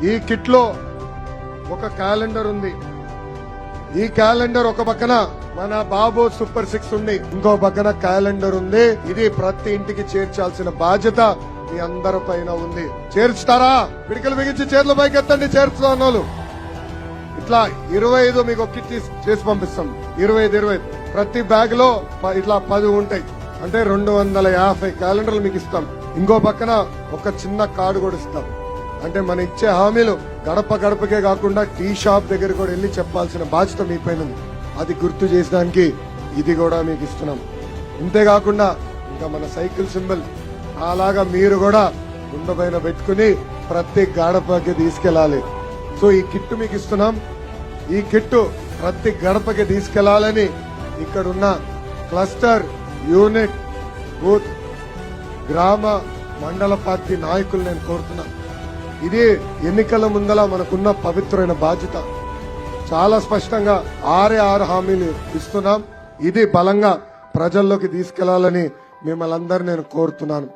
ఈ కిట్ లో ఒక క్యాలెండర్ ఉంది. ఈ క్యాలెండర్ ఒక పక్కన మన బాబు సూపర్ 6 ఉంది, ఇంకో పక్కన క్యాలెండర్ ఉంది. ఇది ప్రతి ఇంటికి చేర్చాల్సిన బాధ్యత మీ అందరి పైన ఉంది. చేర్చుతారా? పిడికలు బిగించి చేతుల పైకి ఎత్తండి. చేర్చుతున్న వాళ్ళు ఇట్లా 25 మీకు ఒక కిట్ చేసి పంపిస్తాం. 25 ప్రతి బ్యాగ్ లో ఇట్లా 10 ఉంటాయి. అంటే 250 క్యాలెండర్లు మీకు ఇస్తాం. ఇంకో పక్కన ఒక చిన్న కార్డు కూడా ఇస్తాం. అంటే మన ఇచ్చే హామీలు గడప గడపకే కాకుండా టీ షాప్ దగ్గర కూడా వెళ్ళి చెప్పాల్సిన బాధ్యత మీ పైన ఉంది. అది గుర్తు చేసడానికి ఇది కూడా మీకు ఇస్తున్నాం. ఇంతేకాకుండా ఇంకా మన సైకిల్ సింబల్ అలాగా మీరు కూడా గుండె పైన పెట్టుకుని ప్రతి గడపకి తీసుకెళ్లాలి. సో ఈ కిట్ మీకు ఇస్తున్నాం. ఈ కిట్ ప్రతి గడపకి తీసుకెళ్లాలని ఇక్కడున్న క్లస్టర్, యూనిట్, బూత్, గ్రామ, మండల పార్టీ నాయకులు నేను కోరుతున్నా. ఇది ఎన్నికల ముందల మనకున్న పవిత్రమైన బాధ్యత. చాలా స్పష్టంగా 6 హామీలు ఇస్తున్నాం. ఇది బలంగా ప్రజల్లోకి తీసుకెళ్లాలని మిమ్మల్ని అందరూ నేను కోరుతున్నాను.